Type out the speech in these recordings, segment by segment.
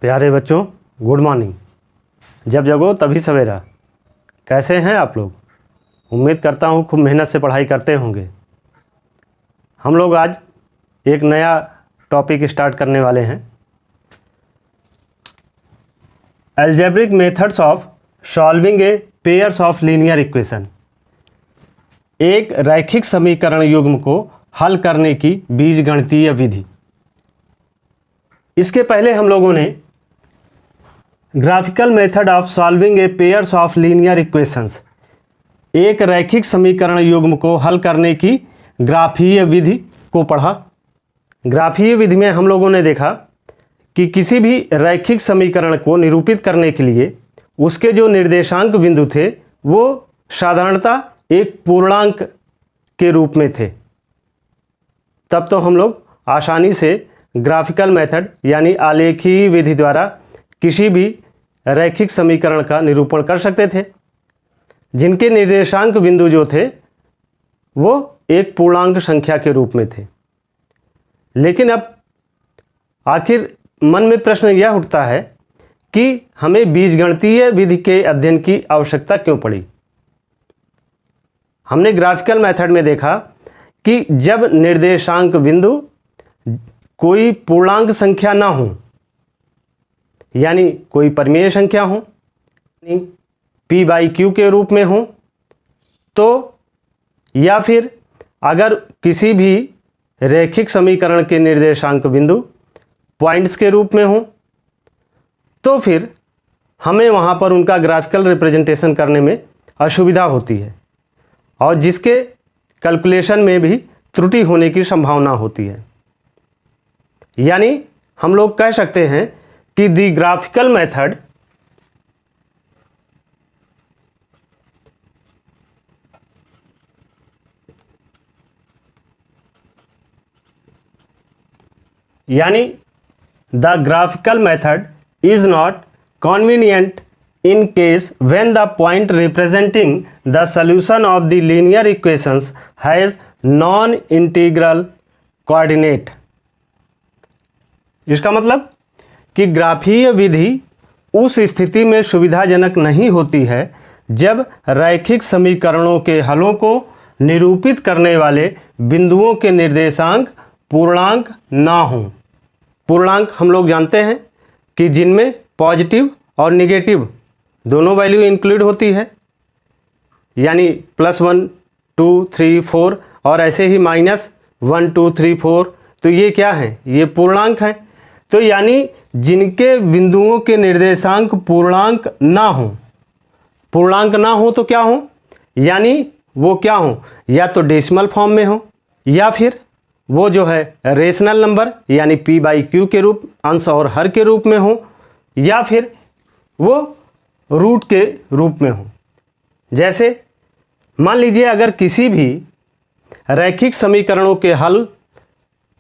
प्यारे बच्चों, good morning. जब जगो तभी सवेरा। कैसे हैं आप लोग? उम्मीद करता हूँ खूब मेहनत से पढ़ाई करते होंगे। हम लोग आज एक नया टॉपिक स्टार्ट करने वाले हैं, algebraic methods of solving A pairs of linear equation. एक रैखिक समीकरण युग्म को हल करने की बीजगणितीय विधि। इसके पहले हम लोगों ने graphical method of solving A pairs of linear equations, एक रैखिक समीकरण युग्म को हल करने की ग्राफीय विधि को पढ़ा। ग्राफीय विधि में हम लोगों ने देखा कि किसी भी रैखिक समीकरण को निरूपित करने के लिए उसके जो निर्देशांक बिंदु थे वो साधारणतः एक पूर्णांक के रूप में थे। तब तो हम लोग आसानी से ग्राफिकल मेथड यानी आलेखीय विधि द्वारा किसी भी रैखिक समीकरण का निरूपण कर सकते थे जिनके निर्देशांक बिंदु जो थे वो एक पूर्णांक संख्या के रूप में थे। लेकिन अब आखिर मन में प्रश्न यह उठता है कि हमें बीजगणितीय विधि के अध्ययन की आवश्यकता क्यों पड़ी। हमने ग्राफिकल मेथड में देखा कि जब निर्देशांक बिंदु कोई पूर्णांक संख्या ना हो, यानी कोई परिमेय संख्या हो, p बाई क्यू के रूप में हो, तो या फिर अगर किसी भी रैखिक समीकरण के निर्देशांक बिंदु पॉइंट्स के रूप में हो, तो फिर हमें वहाँ पर उनका ग्राफिकल रिप्रेजेंटेशन करने में असुविधा होती है और जिसके कैलकुलेशन में भी त्रुटि होने की संभावना होती है। यानी हम लोग कह सकते हैं कि the graphical method is not convenient in case when the point representing the solution of the linear equations has non-integral coordinate। इसका मतलब कि ग्राफीय विधि उस स्थिति में सुविधाजनक नहीं होती है जब रैखिक समीकरणों के हलों को निरूपित करने वाले बिंदुओं के निर्देशांक पूर्णांक ना हों। पूर्णांक हम लोग जानते हैं कि जिनमें पॉजिटिव और निगेटिव दोनों वैल्यू इंक्लूड होती है, यानी +1 2 3 4 और ऐसे ही -1 2 3 4। तो ये क्या है? ये पूर्णांक हैं। तो यानी जिनके बिंदुओं के निर्देशांक पूर्णांक ना हो, पूर्णांक ना हो तो क्या हो? यानी वो क्या हो? या तो डेसिमल फॉर्म में हो या फिर वो जो है रेशनल नंबर यानी p बाई क्यू के रूप, अंश और हर के रूप में हो, या फिर वो रूट के रूप में हो। जैसे मान लीजिए अगर किसी भी रैखिक समीकरणों के हल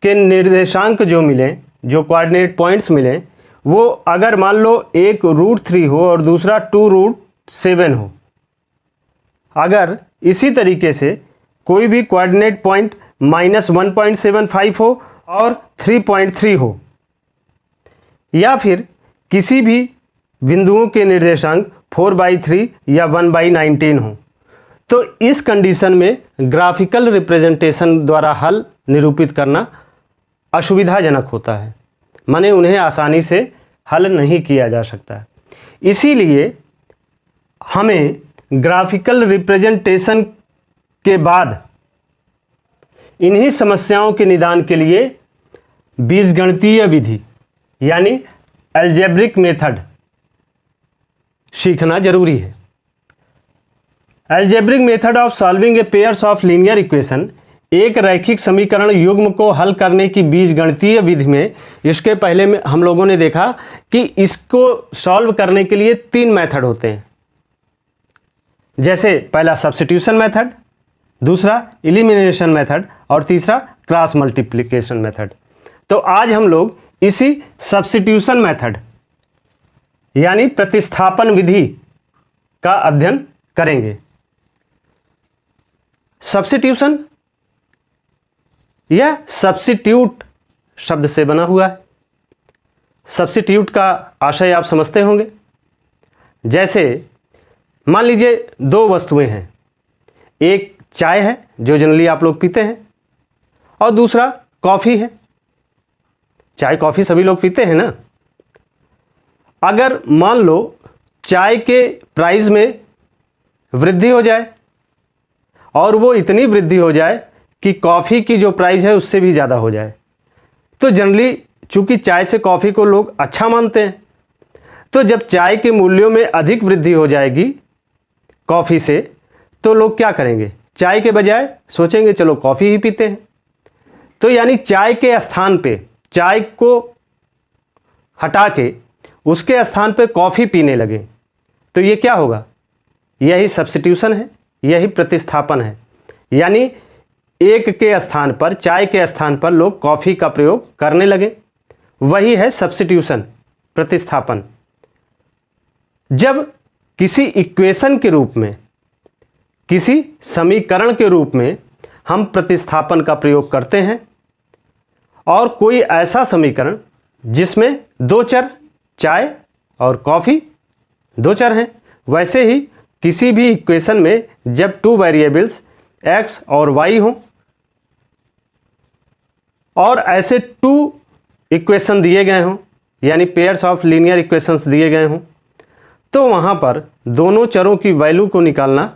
के निर्देशांक जो मिले, जो कोऑर्डिनेट पॉइंट्स मिले, वो अगर मान लो एक √3 हो और दूसरा 2√7 हो। अगर इसी तरीके से कोई भी कोऑर्डिनेट पॉइंट -1.75 हो और 3.3 हो, या फिर किसी भी बिंदुओं के निर्देशांक 4/3 या 1/19 हो, तो इस कंडीशन में ग्राफिकल रिप्रेजेंटेशन द्वारा हल निरूपित करना असुविधाजनक होता है, माने उन्हें आसानी से हल नहीं किया जा सकता। इसीलिए हमें ग्राफिकल रिप्रेजेंटेशन के बाद इन्हीं समस्याओं के निदान के लिए बीजगणितीय विधि यानी अलजेब्रिक मेथड सीखना जरूरी है। Algebraic method of solving A pairs of linear equation, एक रैखिक समीकरण युग्म को हल करने की बीजगणितीय विधि में इसके पहले में हम लोगों ने देखा कि इसको सॉल्व करने के लिए 3 मेथड होते हैं। जैसे पहला सब्स्टिट्यूशन मेथड, दूसरा एलिमिनेशन मेथड और तीसरा क्रॉस मल्टीप्लिकेशन मेथड। तो आज हम लोग इसी सब्स्टिट्यूशन मेथड यानी प्रतिस्थापन विधि का अध्ययन करेंगे। सब्स्टिट्यूशन यह सब्स्टिट्यूट शब्द से बना हुआ है। सब्स्टिट्यूट का आशय आप समझते होंगे। जैसे मान लीजिए दो वस्तुएं हैं, एक चाय है जो जनरली आप लोग पीते हैं और दूसरा कॉफ़ी है। चाय कॉफ़ी सभी लोग पीते हैं ना। अगर मान लो चाय के प्राइस में वृद्धि हो जाए और वो इतनी वृद्धि हो जाए कि कॉफ़ी की जो प्राइस है उससे भी ज़्यादा हो जाए, तो जनरली चूंकि चाय से कॉफ़ी को लोग अच्छा मानते हैं, तो जब चाय के मूल्यों में अधिक वृद्धि हो जाएगी कॉफ़ी से, तो लोग क्या करेंगे, चाय के बजाय सोचेंगे चलो कॉफ़ी ही पीते हैं। तो यानी चाय के स्थान पे, चाय को हटा के उसके स्थान पे कॉफ़ी पीने लगे, तो ये क्या होगा, यही सब्स्टिट्यूशन है, यही प्रतिस्थापन है। यानी एक के स्थान पर, चाय के स्थान पर लोग कॉफ़ी का प्रयोग करने लगे, वही है सब्स्टिट्यूशन, प्रतिस्थापन। जब किसी इक्वेशन के रूप में, किसी समीकरण के रूप में हम प्रतिस्थापन का प्रयोग करते हैं और कोई ऐसा समीकरण जिसमें दो चर, चाय और कॉफ़ी दो चर हैं, वैसे ही किसी भी इक्वेशन में जब टू वेरिएबल्स x और y हों और ऐसे टू इक्वेशन दिए गए हों, यानी पेयर्स ऑफ लीनियर इक्वेशंस दिए गए हों, तो वहाँ पर दोनों चरों की वैल्यू को निकालना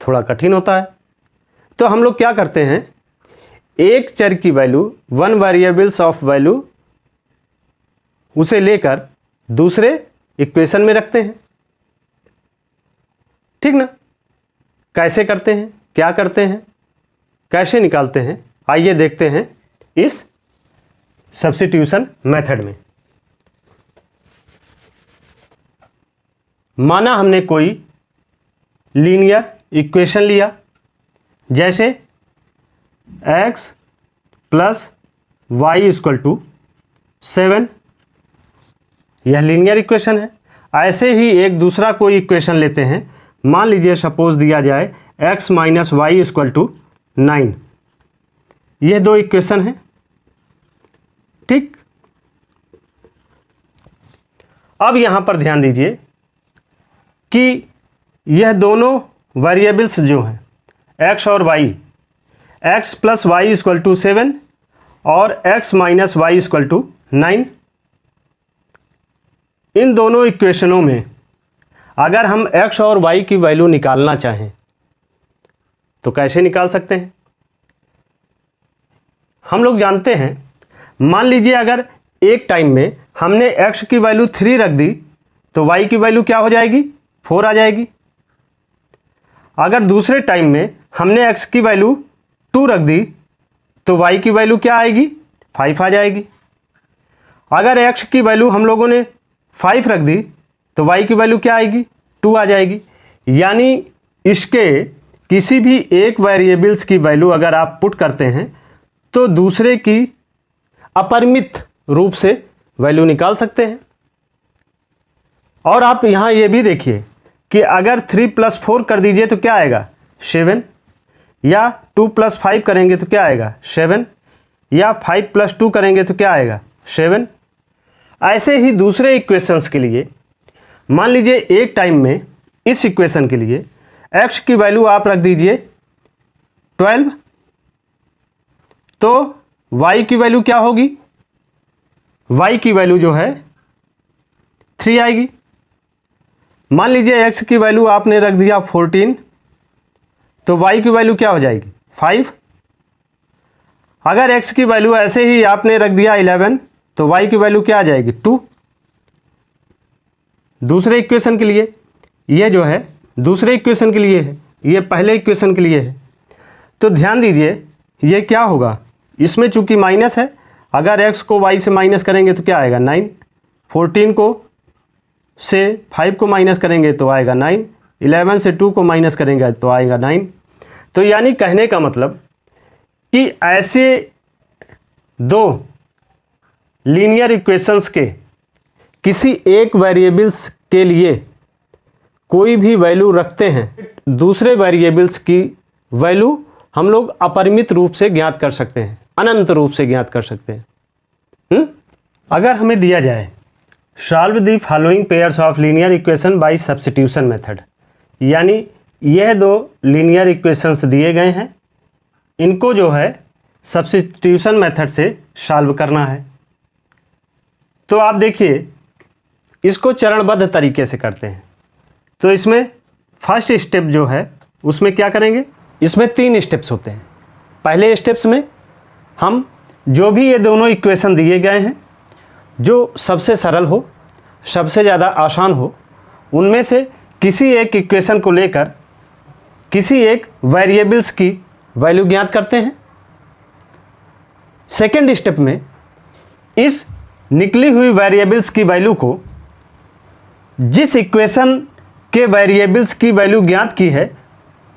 थोड़ा कठिन होता है। तो हम लोग क्या करते हैं, एक चर की value, one variables of value, उसे लेकर दूसरे इक्वेशन में रखते हैं, ठीक ना। कैसे करते हैं, क्या करते हैं, कैसे निकालते हैं, आइए देखते हैं इस सब्स्टिट्यूशन मेथड में। माना हमने कोई लीनियर इक्वेशन लिया, जैसे x plus y equal to 7, यह लीनियर इक्वेशन है। ऐसे ही एक दूसरा कोई इक्वेशन लेते हैं, मान लीजिए सपोज दिया जाए x minus y equal to 9, यह दो इक्वेशन है, ठीक। अब यहां पर ध्यान दीजिए कि यह दोनों वेरिएबल्स जो हैं x और y, x plus y equal to 7 और x minus y equal to 9, इन दोनों इक्वेशनों में अगर हम x और y की वैल्यू निकालना चाहें तो कैसे निकाल सकते हैं। हम लोग जानते हैं, मान लीजिए अगर एक टाइम में हमने x की वैल्यू 3 रख दी तो y की वैल्यू क्या हो जाएगी, 4 आ जाएगी। अगर दूसरे टाइम में हमने x की वैल्यू 2 रख दी तो y की वैल्यू क्या आएगी, 5 आ जाएगी। अगर x की वैल्यू हम लोगों ने 5 रख दी तो y की वैल्यू क्या आएगी, 2 आ जाएगी। यानी इसके किसी भी एक वेरिएबल्स की वैल्यू अगर आप पुट करते हैं तो दूसरे की अपरिमित रूप से वैल्यू निकाल सकते हैं। और आप यहाँ ये भी देखिए कि अगर 3 प्लस 4 कर दीजिए तो क्या आएगा, 7, या 2 प्लस 5 करेंगे तो क्या आएगा, 7, या 5 प्लस 2 करेंगे तो क्या आएगा, 7। ऐसे ही दूसरे इक्वेशंस के लिए मान लीजिए एक टाइम में इस इक्वेशन के लिए x की वैल्यू आप रख दीजिए 12, तो y की वैल्यू क्या होगी, y की वैल्यू जो है 3 आएगी। मान लीजिए x की वैल्यू आपने रख दिया 14, तो y की वैल्यू क्या हो जाएगी, 5। अगर x की वैल्यू ऐसे ही आपने रख दिया 11, तो y की वैल्यू क्या आ जाएगी, 2। दूसरे इक्वेशन के लिए, ये जो है दूसरे इक्वेशन के लिए है, ये पहले इक्वेशन के लिए है। तो ध्यान दीजिए ये क्या होगा, इसमें चूंकि माइनस है, अगर x को y से माइनस करेंगे तो क्या आएगा, 9। 14 को से 5 को माइनस करेंगे तो आएगा 9। 11 से 2 को माइनस करेंगे तो आएगा 9। तो यानी कहने का मतलब कि ऐसे दो लीनियर इक्वेशंस के किसी एक वेरिएबल्स के लिए कोई भी वैल्यू रखते हैं, दूसरे वेरिएबल्स की वैल्यू हम लोग अपरिमित रूप से ज्ञात कर सकते हैं, अनंत रूप से ज्ञात कर सकते हैं। अगर हमें दिया जाए solve the following pairs of linear equation by substitution method, यानी यह दो लीनियर इक्वेशंस दिए गए हैं, इनको जो है सब्स्टिट्यूशन मेथड से सॉल्व करना है। तो आप देखिए इसको चरणबद्ध तरीके से करते हैं। तो इसमें फर्स्ट स्टेप जो है उसमें क्या करेंगे, इसमें 3 स्टेप्स होते हैं। पहले स्टेप्स में हम जो भी ये दोनों इक्वेशन दिए गए हैं, जो सबसे सरल हो, सबसे ज़्यादा आसान हो, उनमें से किसी एक इक्वेशन को लेकर किसी एक वेरिएबल्स की वैल्यू ज्ञात करते हैं। सेकेंड स्टेप में इस निकली हुई वेरिएबल्स की वैल्यू को जिस इक्वेशन के वेरिएबल्स की वैल्यू ज्ञात की है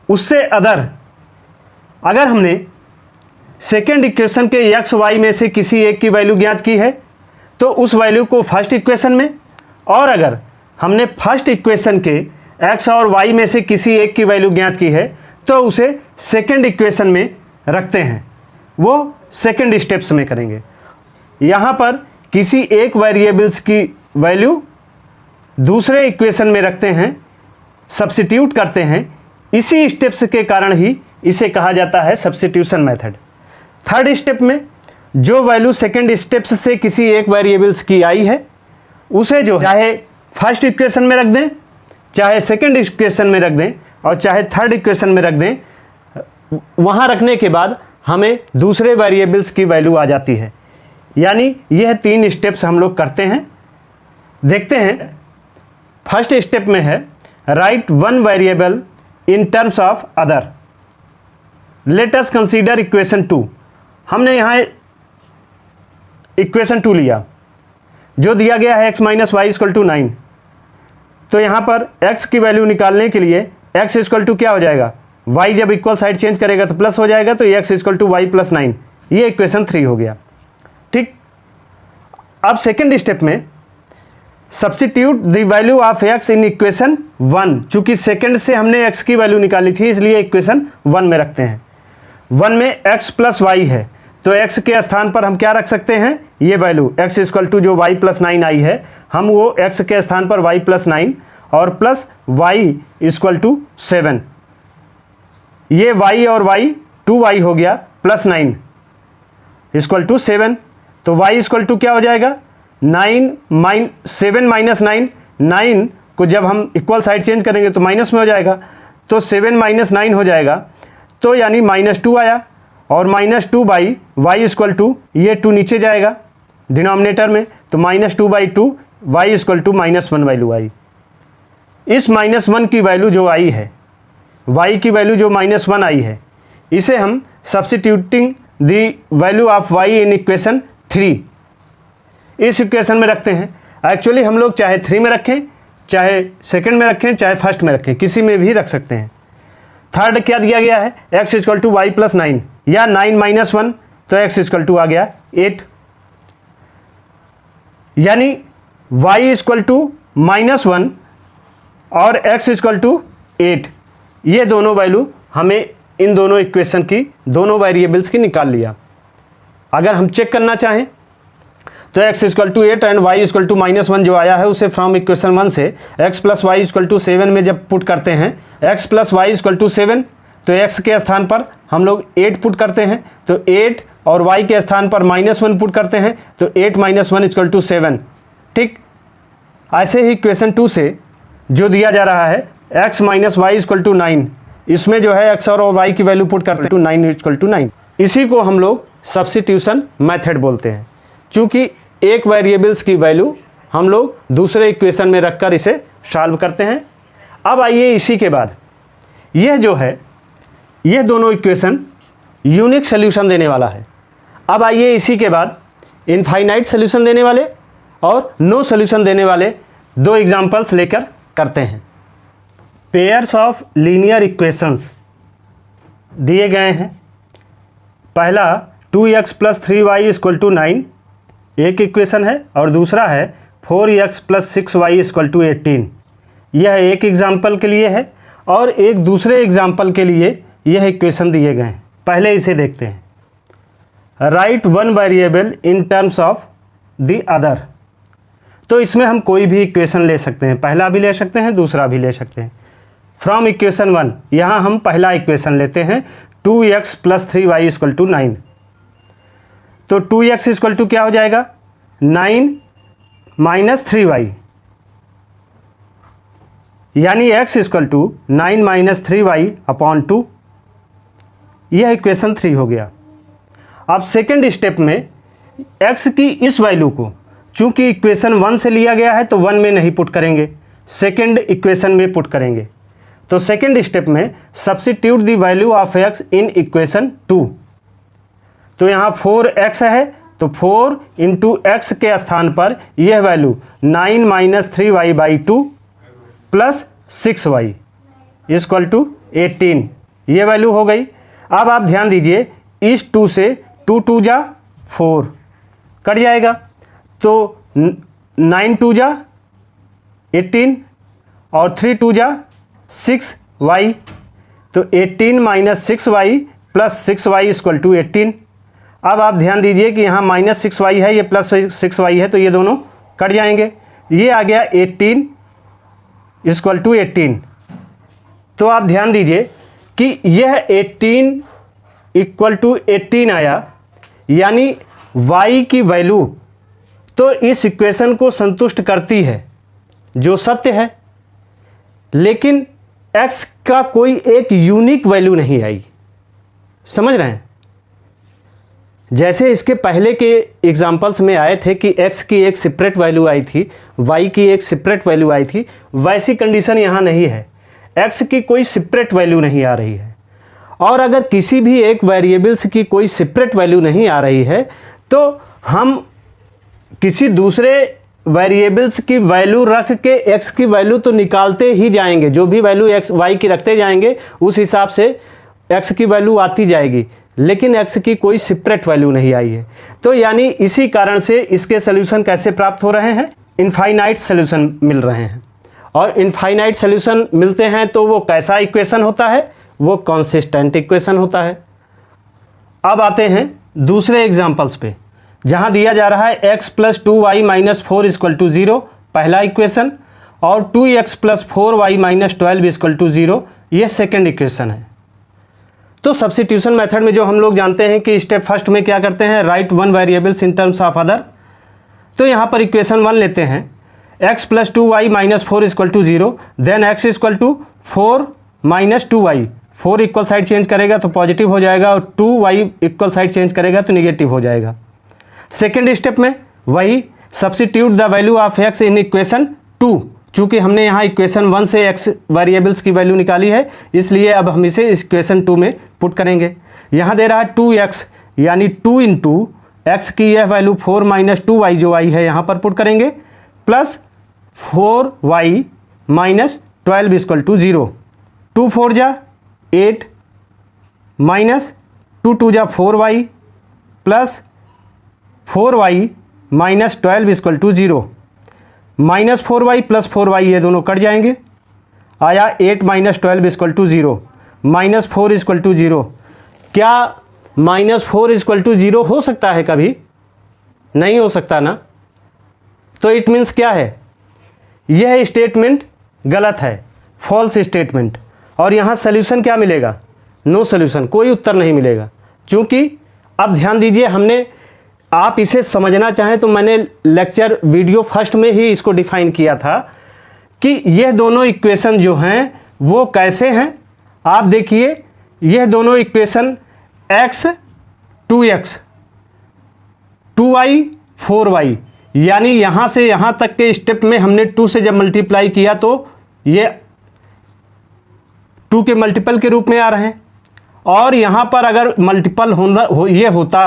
उससे अगर हमने सेकेंड इक्वेशन के एक्स वाई में से किसी एक की वैल्यू ज्ञात की है तो उस वैल्यू को फर्स्ट इक्वेशन में, और अगर हमने फर्स्ट इक्वेशन के एक्स और वाई में से किसी एक की वैल्यू ज्ञात की है तो उसे सेकेंड इक्वेशन में रखते हैं। वो सेकेंड स्टेप्स में करेंगे। यहाँ पर किसी एक वेरिएबल्स की वैल्यू दूसरे इक्वेशन में रखते हैं, सब्स्टिट्यूट करते हैं। इसी स्टेप्स के कारण ही इसे कहा जाता है सब्स्टिट्यूशन मेथड। थर्ड स्टेप में जो वैल्यू सेकेंड स्टेप्स से किसी एक वेरिएबल्स की आई है उसे जो चाहे फर्स्ट इक्वेशन में रख दें, चाहे सेकेंड इक्वेशन में रख दें, और चाहे थर्ड इक्वेशन में रख दें, वहाँ रखने के बाद हमें दूसरे वेरिएबल्स की वैल्यू आ जाती है। यानी यह 3 स्टेप्स हम लोग करते हैं। देखते हैं। फर्स्ट स्टेप में है right one variable in terms of other. Let us consider equation 2। हमने यहाँ इक्वेशन 2 लिया जो दिया गया है x minus y equal to 9। तो यहाँ पर x की वैल्यू निकालने के लिए x इक्वल टू क्या हो जाएगा, y जब इक्वल साइड चेंज करेगा तो प्लस हो जाएगा, तो x equal to y plus 9। ये इक्वेशन 3 हो गया। ठीक। अब सेकेंड स्टेप में substitute the value of x in equation 1। चूंकि सेकेंड से हमने x की वैल्यू निकाली थी इसलिए इक्वेशन 1 में रखते हैं। 1 में x प्लस वाई है तो x के स्थान पर हम क्या रख सकते हैं, ये वैल्यू x इक्वल टू जो y प्लस 9 आई है, हम वो x के स्थान पर y प्लस 9 और प्लस y इक्वल टू 7। ये y और y 2y हो गया प्लस 9 इक्वल टू 7। तो y इक्वल टू क्या हो जाएगा, 7 माइनस 9। 9 को जब हम इक्वल साइड चेंज करेंगे तो माइनस में हो जाएगा, तो 7 माइनस 9 हो जाएगा, तो यानी -2 आया। और -2 बाई वाई इक्वल टू, ये 2 नीचे जाएगा डिनोमिनेटर में, तो -2/2 वाई इक्वल टू -1 वैल्यू आई। इस -1 की वैल्यू जो आई है, y की वैल्यू जो -1 आई है, इसे हम substituting the value of y in equation 3 इस इक्वेशन में रखते हैं। एक्चुअली हम लोग चाहे 3 में रखें, चाहे सेकंड में रखें, चाहे फर्स्ट में रखें, किसी में भी रख सकते हैं। थर्ड क्या दिया गया है, x equal to y plus 9 या 9 माइनस 1, तो x इक्वल टू आ गया 8। यानी y इक्वल टू -1 और x इक्वल टू 8, ये दोनों वैल्यू हमें इन दोनों इक्वेशन की, दोनों वेरिएबल्स की निकाल लिया। अगर हम चेक करना चाहें तो x equal to 8 and y equal to -1 जो आया है उसे फ्रॉम इक्वेशन 1 से x plus y equal to 7 में जब पुट करते हैं, x plus y equal to 7, तो x के स्थान पर हम लोग 8 पुट करते हैं, तो 8, और y के स्थान पर -1 पुट करते हैं, तो 8 माइनस 1 इक्वल टू 7। ठीक। ऐसे ही इक्वेशन 2 से जो दिया जा रहा है x minus y equal to 9, इसमें जो है x और y की वैल्यू पुट करते हैं, 9 इक्वल टू 9। इसी को हम लोग सब्स्टिट्यूशन मेथड बोलते हैं। चूँकि एक वेरिएबल्स की वैल्यू हम लोग दूसरे इक्वेशन में रखकर इसे सॉल्व करते हैं। अब आइए इसी के बाद यह जो है, यह दोनों इक्वेशन यूनिक सोल्यूशन देने वाला है। अब आइए इसी के बाद इनफाइनाइट सोल्यूशन देने वाले और नो सोल्यूशन देने वाले 2 एग्जांपल्स लेकर करते हैं। पेयर्स ऑफ लीनियर इक्वेशंस दिए गए हैं। पहला 2x plus 3y equal to 9 एक इक्वेशन है, और दूसरा है 4x plus 6y equal to 18। यह एक एग्जाम्पल के लिए है, और एक दूसरे एग्जाम्पल के लिए यह इक्वेशन दिए गए हैं। पहले इसे देखते हैं। Right one variable in terms of the other. तो इसमें हम कोई भी इक्वेशन ले सकते हैं, पहला भी ले सकते हैं, दूसरा भी ले सकते हैं। फ्रॉम इक्वेशन 1 यहाँ हम पहला इक्वेशन लेते हैं 2x + 3y = 9। तो 2x = क्या हो जाएगा 9 - 3y, यानी x = 9 - 3y/2। यह इक्वेशन 3 हो गया। अब सेकेंड स्टेप में x की इस वैल्यू को, चूंकि इक्वेशन 1 से लिया गया है तो 1 में नहीं पुट करेंगे, सेकेंड इक्वेशन में पुट करेंगे। तो सेकेंड स्टेप में substitute the value of x in equation 2। तो यहाँ 4x है तो 4 × x के स्थान पर यह वैल्यू 9 - 3y/2 + 6y = 18, ये वैल्यू हो गई। अब आप ध्यान दीजिए, इस 2 से 2 × 2 = 4 कट जाएगा, तो 9 × 2 = 18 और 3 × 2 = 6y, तो 18 - 6y + 6y = 18। अब आप ध्यान दीजिए कि यहाँ -6y है, ये +6y है, तो ये दोनों कट जाएंगे, ये आ गया 18 = 18। तो आप ध्यान दीजिए कि यह 18 = 18 आया, यानी y की वैल्यू तो इस इक्वेशन को संतुष्ट करती है, जो सत्य है, लेकिन x का कोई एक यूनिक वैल्यू नहीं आई। समझ रहे हैं? जैसे इसके पहले के एग्जाम्पल्स में आए थे कि x की एक सेपरेट वैल्यू आई थी, y की एक सेपरेट वैल्यू आई थी, वैसी कंडीशन यहाँ नहीं है। x की कोई सेपरेट वैल्यू नहीं आ रही है। और अगर किसी भी एक वेरिएबल्स की कोई सेपरेट वैल्यू नहीं आ रही है तो हम किसी दूसरे वेरिएबल्स की वैल्यू रख के x की वैल्यू तो निकालते ही जाएंगे, जो भी वैल्यू x y की रखते जाएंगे उस हिसाब से x की वैल्यू आती जाएगी, लेकिन x की कोई सेपरेट वैल्यू नहीं आई है। तो यानी इसी कारण से इसके सॉल्यूशन कैसे प्राप्त हो रहे हैं, इनफाइनाइट सॉल्यूशन मिल रहे हैं। और इनफाइनाइट सॉल्यूशन मिलते हैं तो वो कैसा इक्वेशन होता है, वो कंसिस्टेंट इक्वेशन होता है। अब आते हैं दूसरे एग्जांपल्स पे, जहां दिया जा रहा है x + 2y - 4 = 0 पहला इक्वेशन, और 2x + 4y - 12 = 0 ये सेकेंड इक्वेशन है। तो सब्स्टिट्यूशन मेथड में जो हम लोग जानते हैं कि स्टेप फर्स्ट में क्या करते हैं, right one variables in terms of other. तो यहाँ पर इक्वेशन 1 लेते हैं, x + 2y - 4 = 0, then x = 4 - 2y, 4 equal side change करेगा तो पॉजिटिव हो जाएगा, और 2y इक्वल साइड चेंज करेगा तो निगेटिव हो जाएगा। सेकेंड स्टेप में वही substitute the value of x in equation 2, चूंकि हमने यहाँ इक्वेशन 1 से x वेरिएबल्स की वैल्यू निकाली है, इसलिए अब हम इसे इक्वेशन 2 में पुट करेंगे। यहाँ दे रहा है 2x, यानी 2 × x की यह वैल्यू 4 - 2y जो आई है यहाँ पर पुट करेंगे, plus 4y - 12 = 0, 2 × 4 = 8 minus 2 × 2 = 4y plus 4y - 12 = 0, -4y + 4y ये दोनों कट जाएंगे, आया 8 - 12 = 0, -4 = 0। क्या -4 = 0 हो सकता है कभी? नहीं हो सकता ना। तो इट मीन्स क्या है, यह स्टेटमेंट गलत है, फॉल्स स्टेटमेंट। और यहाँ सॉल्यूशन क्या मिलेगा, नो सॉल्यूशन, कोई उत्तर नहीं मिलेगा। क्योंकि अब ध्यान दीजिए, हमने, आप इसे समझना चाहें तो मैंने लेक्चर वीडियो फर्स्ट में ही इसको डिफाइन किया था कि यह दोनों इक्वेशन जो हैं वो कैसे हैं। आप देखिए, यह दोनों equation x 2x 2y 4y, यानी यहाँ से यहाँ तक के स्टेप में हमने 2 से जब मल्टीप्लाई किया तो ये 2 के मल्टीपल के रूप में आ रहे हैं। और यहाँ पर अगर मल्टीपल ये होता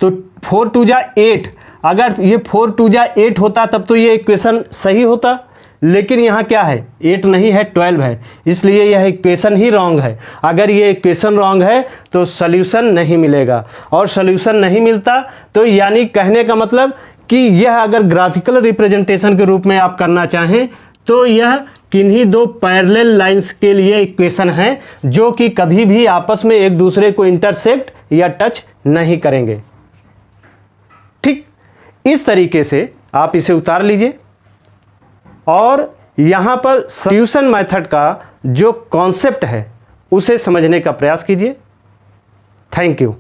तो 4 × 2 = 8, अगर ये 4 × 2 = 8 होता तब तो ये इक्वेशन सही होता, लेकिन यहाँ क्या है, 8 नहीं है 12 है, इसलिए यह इक्वेशन ही रॉन्ग है। अगर ये इक्वेशन रॉन्ग है तो सॉल्यूशन नहीं मिलेगा, और सॉल्यूशन नहीं मिलता तो यानी कहने का मतलब कि यह अगर ग्राफिकल रिप्रेजेंटेशन के रूप में आप करना चाहें तो यह किन्हीं दो पैरेलल लाइंस के लिए इक्वेशन है जो कि कभी भी आपस में एक दूसरे को इंटरसेक्ट या टच नहीं करेंगे। ठीक इस तरीके से आप इसे उतार लीजिए और यहाँ पर सब्स्टिट्यूशन मेथड का जो कॉन्सेप्ट है उसे समझने का प्रयास कीजिए। Thank you.